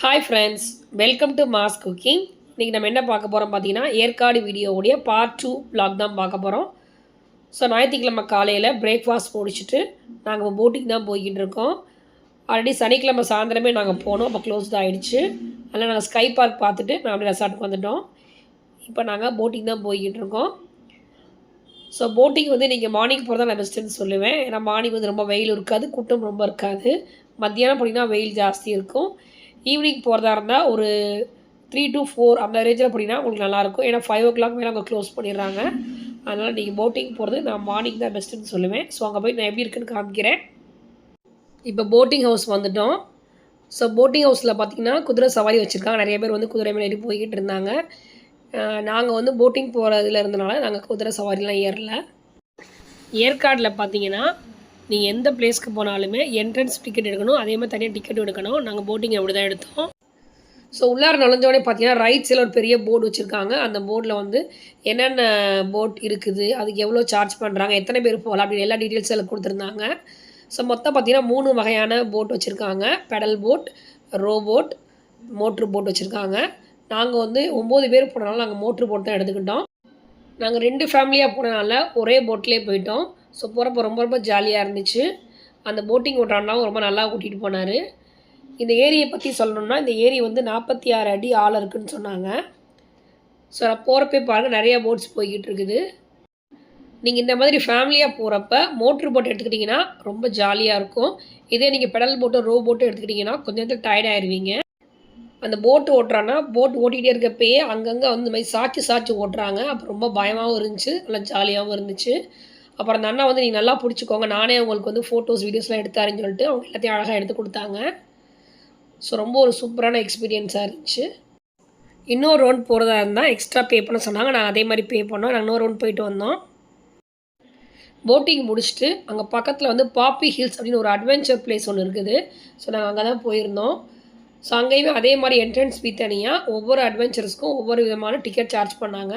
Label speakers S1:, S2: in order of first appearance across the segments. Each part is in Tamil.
S1: Hi friends, welcome to mass cooking. இன்றைக்கி நம்ம என்ன பார்க்க போகிறோம் பார்த்தீங்கன்னா, ஏற்காடு வீடியோவுடைய பார்ட் 2 vlog தான் பார்க்க போகிறோம். ஸோ ஞாயிற்றுக்கிழமை காலையில் பிரேக்ஃபாஸ்ட் முடிச்சுட்டு நாங்கள் போட்டிங் தான் போய்கிட்டு இருக்கோம். ஆல்ரெடி சனிக்கிழமை சாயந்தரமே நாங்கள் போனோம், அப்போ க்ளோஸ்ட் ஆகிடுச்சு. அதனால் நாங்கள் ஸ்கை பார்க் பார்த்துட்டு நாங்கள் ரெசார்ட்டுக்கு வந்துவிட்டோம். இப்போ நாங்கள் போட்டிங் தான் போய்கிட்டு இருக்கோம். ஸோ போட்டிங் வந்து நீங்கள் மார்னிங் போகிறதா நான் பெஸ்ட்டுன்னு சொல்லுவேன். ஏன்னா மார்னிங் வந்து ரொம்ப வெயில் இருக்காது, கூட்டம் ரொம்ப இருக்காது. மத்தியானம் போனீங்கன்னா வெயில் ஜாஸ்தி இருக்கும். ஈவினிங் போகிறதா இருந்தால் ஒரு 3 to 4 அந்த ரேஞ்சில் போனீங்கன்னா உங்களுக்கு நல்லாயிருக்கும். ஏன்னா 5 o'clock மேலே அவங்க க்ளோஸ் பண்ணிடுறாங்க. அதனால் நீங்கள் போட்டிங் போகிறது நான் மார்னிங் தான் பெஸ்ட்டுன்னு சொல்லுவேன். ஸோ அங்கே போய் நான் எப்படி இருக்குன்னு காமிக்கிறேன். இப்போ போட்டிங் ஹவுஸ் வந்துவிட்டோம். ஸோ போட்டிங் ஹவுஸில் பார்த்திங்கன்னா குதிரை சவாரி வச்சுருக்காங்க. நிறைய பேர் வந்து குதிரை மேலே ஏறி போய்கிட்டு இருந்தாங்க. நாங்கள் வந்து போட்டிங் போகிறதுல இருந்தனால நாங்கள் குதிரை சவாரிலாம் ஏறல. ஏற்காடில் பார்த்தீங்கன்னா நீங்கள் எந்த பிளேஸ்க்கு போனாலுமே என்ட்ரன்ஸ் டிக்கெட் எடுக்கணும், அதே மாதிரி தனியாக டிக்கெட் எடுக்கணும். நாங்கள் போட்டிங் அப்படி தான் எடுத்தோம். ஸோ உள்ளார நுழைஞ்சோடனே பார்த்தீங்கன்னா ரைட் சைடில் ஒரு பெரிய போர்டு வச்சுருக்காங்க. அந்த போர்டில் வந்து என்னென்ன போட் இருக்குது, அதுக்கு எவ்வளோ சார்ஜ் பண்ணுறாங்க, எத்தனை பேர் போகலாம் அப்படின்னு எல்லா டீட்டெயில்ஸும் அதில் கொடுத்துருந்தாங்க. ஸோ மொத்தம் பார்த்திங்கன்னா 3 வகையான போட் வச்சுருக்காங்க. Pedal boat, row boat, motor boat வச்சுருக்காங்க. நாங்கள் வந்து 9 பேர் போனனால நாங்கள் மோட்ரு போட் தான் எடுத்துக்கிட்டோம். நாங்கள் 2 ஃபேமிலியாக போனனால ஒரே போட்லேயே போயிட்டோம். ஸோ போகிறப்போ ரொம்ப ரொம்ப ஜாலியாக இருந்துச்சு. அந்த போட்டிங் ஓட்டுறாண்டாவும் ரொம்ப நல்லா கூட்டிகிட்டு போனார். இந்த ஏரியை பற்றி சொல்லணுன்னா, இந்த ஏரி வந்து 46 அடி ஆழம் இருக்குதுன்னு சொன்னாங்க. ஸோ நான் போகிறப்பே பாருங்கள் நிறையா போட்ஸ் போய்கிட்டு இருக்குது. நீங்கள் இந்த மாதிரி ஃபேமிலியாக போகிறப்ப மோட்ரு போட் எடுத்துக்கிட்டிங்கன்னா ரொம்ப ஜாலியாக இருக்கும். இதே நீங்கள் பெடல் போட்டோ ரோ போட்டோ எடுத்துக்கிட்டிங்கன்னா கொஞ்சம் நேரத்தில் டயர்ட் ஆயிடுவீங்க. அந்த போட்டு ஓட்டுறான்னா போட் ஓட்டிகிட்டே இருக்கப்பயே அங்கங்கே வந்து இந்த மாதிரி சாய்ச்சி ஓட்டுறாங்க. அப்போ ரொம்ப பயமாகவும் இருந்துச்சு, நல்லா ஜாலியாகவும் இருந்துச்சு. அப்புறம் அந்த அண்ணா வந்து நீங்கள் நல்லா பிடிச்சிக்கோங்க, நானே உங்களுக்கு வந்து ஃபோட்டோஸ் வீடியோஸ்லாம் எடுத்தாருன்னு சொல்லிட்டு அவங்க எல்லாத்தையும் அழகாக எடுத்து கொடுத்தாங்க. ஸோ ரொம்ப ஒரு சூப்பரான எக்ஸ்பீரியன்ஸாக இருந்துச்சு. இன்னொரு ரவுண்ட் போகிறதா இருந்தால் எக்ஸ்ட்ரா பே பண்ண சொன்னாங்க. நாங்கள் அதே மாதிரி பே பண்ணோம். நாங்கள் இன்னொரு ரவுண்ட் போயிட்டு வந்தோம். போட்டிங் முடிச்சுட்டு அங்கே பக்கத்தில் வந்து பாப்பி ஹில்ஸ் அப்படின்னு ஒரு அட்வென்ச்சர் பிளேஸ் ஒன்று இருக்குது. ஸோ நாங்கள் அங்கே தான் போயிருந்தோம். ஸோ அங்கேயுமே அதே மாதிரி என்ட்ரன்ஸ் ஃபீ தனியாக, ஒவ்வொரு அட்வென்ச்சர்ஸ்க்கும் ஒவ்வொரு விதமான டிக்கெட் சார்ஜ் பண்ணாங்க.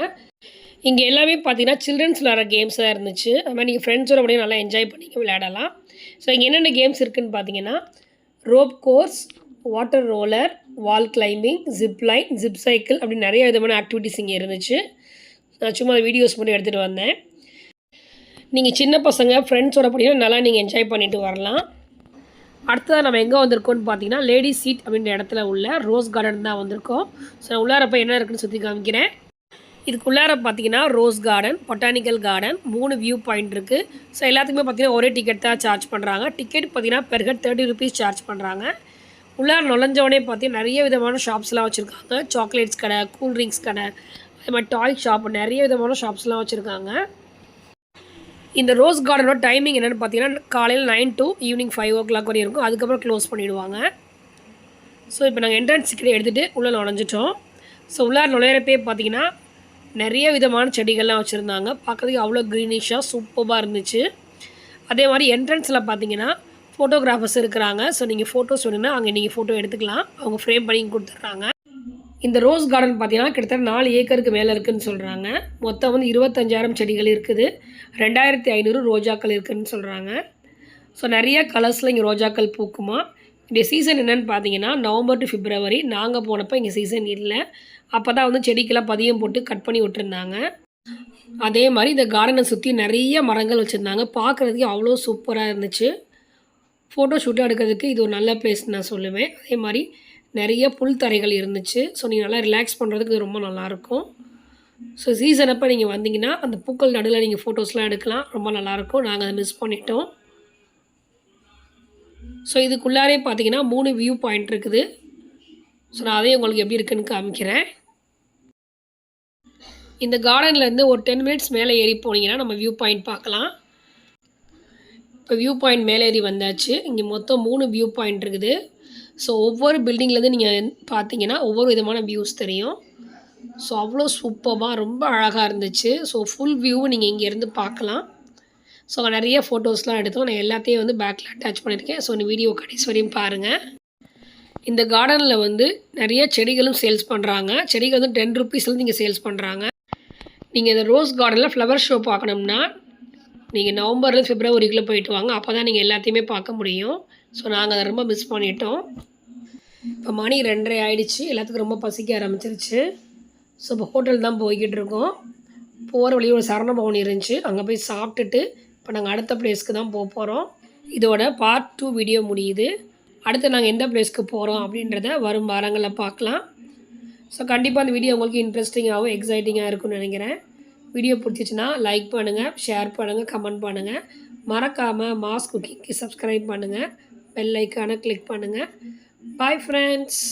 S1: இங்கே எல்லாமே பார்த்தீங்கன்னா சில்ட்ரன்ஸ் விளையாடுற கேம்ஸ் தான் இருந்துச்சு. அது மாதிரி நீங்கள் ஃப்ரெண்ட்ஸோட அப்படியே நல்லா என்ஜாய் பண்ணி விளையாடலாம். ஸோ இங்கே என்னென்ன கேம்ஸ் இருக்குதுன்னு பார்த்தீங்கன்னா rope course, water roller, wall climbing, zip line, zip cycle அப்படின்னு நிறைய விதமான ஆக்டிவிட்டிஸ் இங்கே இருந்துச்சு. நான் சும்மா வீடியோஸ் மட்டும் எடுத்துகிட்டு வந்தேன். நீங்கள் சின்ன பசங்க ஃப்ரெண்ட்ஸோட போனீங்கன்னா நல்லா நீங்கள் என்ஜாய் பண்ணிவிட்டு வரலாம். அடுத்ததாக நம்ம எங்கே வந்திருக்கோம்னு பார்த்தீங்கன்னா லேடிஸ் சீட் அப்படின்ற இடத்துல உள்ள ரோஸ் கார்டன் தான் வந்திருக்கோம். ஸோ நான் உள்ளாரப்போ என்ன இருக்குதுன்னு சுற்றி காமிக்கிறேன். இதுக்குள்ளார பார்த்தீங்கன்னா rose garden, botanical garden, 3 view point இருக்குது. ஸோ எல்லாத்துக்குமே பார்த்தீங்கன்னா ஒரே டிக்கெட் தான் சார்ஜ் பண்ணுறாங்க. டிக்கெட் பார்த்தீங்கன்னா பெர் ஹெட் 30 rupees சார்ஜ் பண்ணுறாங்க. உள்ளார நுழைஞ்சோடனே பார்த்தீங்கன்னா நிறைய விதமான ஷாப்ஸ்லாம் வச்சுருக்காங்க. சாக்லேட்ஸ் கடை, கூல்ட்ரிங்க்ஸ் கடை, அது மாதிரி டாய் ஷாப், நிறைய விதமான ஷாப்ஸ்லாம் வச்சுருக்காங்க. இந்த ரோஸ் கார்டனோட டைமிங் என்னென்னு பார்த்தீங்கன்னா காலையில் 9 to ஈவினிங் 5 o'clock வரையும் இருக்கும். அதுக்கப்புறம் க்ளோஸ் பண்ணிவிடுவாங்க. ஸோ இப்போ நாங்கள் என்ட்ரன்ஸ் டிக்கெட் எடுத்துகிட்டு உள்ளே நுழைஞ்சிட்டோம். ஸோ உள்ளார நுழையிறப்பே பார்த்தீங்கன்னா நிறைய விதமான செடிகள்லாம் வச்சுருந்தாங்க. பார்க்குறதுக்கு அவ்வளோ க்ரீனிஷாக சூப்பராக இருந்துச்சு. அதே மாதிரி என்ட்ரன்ஸில் பார்த்தீங்கன்னா ஃபோட்டோகிராஃபர்ஸ் இருக்கிறாங்க. ஸோ நீங்கள் ஃபோட்டோஸ் வேணுன்னா அங்கே நீங்கள் ஃபோட்டோ எடுத்துக்கலாம், அவங்க ஃப்ரேம் பண்ணி கொடுத்துட்றாங்க. இந்த ரோஸ் கார்டன் பார்த்தீங்கன்னா கிட்டத்தட்ட 4 ஏக்கருக்கு மேலே இருக்குதுன்னு சொல்கிறாங்க. மொத்தம் வந்து 25,000 செடிகள் இருக்குது, 2,500 ரோஜாக்கள் இருக்குதுன்னு சொல்கிறாங்க. ஸோ நிறைய கலர்ஸில் இங்கே ரோஜாக்கள் பூக்குமா. இந்த சீசன் என்னென்னு பார்த்தீங்கன்னா நவம்பர் to பிப்ரவரி. நாங்கள் போனப்போ இங்கே சீசன் இல்லை. அப்போ தான் வந்து செடிக்கெல்லாம் பதியம் போட்டு கட் பண்ணி விட்டுருந்தாங்க. அதே மாதிரி இந்த கார்டனை சுற்றி நிறைய மரங்கள் வச்சுருந்தாங்க. பார்க்குறதுக்கு அவ்வளோ சூப்பராக இருந்துச்சு. ஃபோட்டோ ஷூட்டாக எடுக்கிறதுக்கு இது ஒரு நல்ல பிளேஸ்ன்னு நான் சொல்லுவேன். அதே மாதிரி நிறைய புல் தரைகள் இருந்துச்சு. ஸோ நீங்கள் நல்லா ரிலாக்ஸ் பண்ணுறதுக்கு இது ரொம்ப நல்லாயிருக்கும். ஸோ சீசன் அப்போ நீங்கள் வந்தீங்கன்னா அந்த பூக்கள் நடுவில் நீங்கள் ஃபோட்டோஸ்லாம் எடுக்கலாம், ரொம்ப நல்லாயிருக்கும். நாங்கள் அதை மிஸ் பண்ணிட்டோம். ஸோ இதுக்குள்ளாரே பார்த்தீங்கன்னா 3 வியூ பாயிண்ட் இருக்குது. ஸோ நான் அதே உங்களுக்கு எப்படி இருக்குதுன்னு காமிக்கிறேன். இந்த கார்டன்லேருந்து ஒரு 10 minutes மேலே ஏறி போனீங்கன்னா நம்ம வியூ பாயிண்ட் பார்க்கலாம். இப்போ வியூ பாயிண்ட் மேலே ஏறி வந்தாச்சு. இங்கே மொத்தம் 3 வியூ பாயிண்ட் இருக்குது. ஸோ ஒவ்வொரு பில்டிங்லேருந்து நீங்கள் பார்த்தீங்கன்னா ஒவ்வொரு விதமான வியூஸ் தெரியும். ஸோ அவ்வளோ சூப்பராக ரொம்ப அழகாக இருந்துச்சு. ஸோ ஃபுல் வியூ நீங்கள் இங்கேருந்து பார்க்கலாம். ஸோ நிறைய ஃபோட்டோஸ்லாம் எடுத்தோம். நான் எல்லாத்தையும் வந்து பேக்கில் அட்டாச் பண்ணியிருக்கேன். ஸோ இந்த வீடியோ கடைசி வரையும் பாருங்கள். இந்த கார்டனில் வந்து நிறைய செடிகளும் சேல்ஸ் பண்ணுறாங்க. செடிகள் வந்து 10 rupeesலேருந்து நீங்கள் சேல்ஸ் பண்ணுறாங்க. நீங்கள் இந்த ரோஸ் கார்டனில் ஃப்ளவர் ஷோ பார்க்கணும்னா நீங்கள் நவம்பர்லேருந்து பிப்ரவரிக்குள்ளே போயிட்டு வாங்க. அப்போ தான் நீங்கள் எல்லாத்தையுமே பார்க்க முடியும். ஸோ நாங்கள் அதை ரொம்ப மிஸ் பண்ணிட்டோம். இப்போ மணி 2:30 ஆகிடுச்சு. எல்லாத்துக்கும் ரொம்ப பசிக்க ஆரம்பிச்சிருச்சு. ஸோ இப்போ ஹோட்டல் தான் போய்கிட்டு இருக்கோம். போகிற வழியில் ஒரு சரண பவனி இருந்துச்சு. அங்கே போய் சாப்பிட்டுட்டு இப்போ நாங்கள் அடுத்த பிளேஸ்க்கு தான் போகிறோம். இதோட பார்ட் 2 வீடியோ முடியுது. அடுத்து நாங்கள் எந்த பிளேஸ்க்கு போகிறோம் அப்படின்றத வரும் வாரங்களில் பார்க்கலாம். ஸோ கண்டிப்பாக அந்த வீடியோ உங்களுக்கு இன்ட்ரெஸ்டிங்காகவும் எக்ஸைட்டிங்காக இருக்கும்னு நினைக்கிறேன். வீடியோ பிடிச்சிச்சின்னா லைக் பண்ணுங்கள், ஷேர் பண்ணுங்கள், கமெண்ட் பண்ணுங்கள். மறக்காமல் மாஸ் குக்கிங்க்கு சப்ஸ்கிரைப் பண்ணுங்கள். பெல் ஐக்கானை கிளிக் பண்ணுங்கள். Bye friends.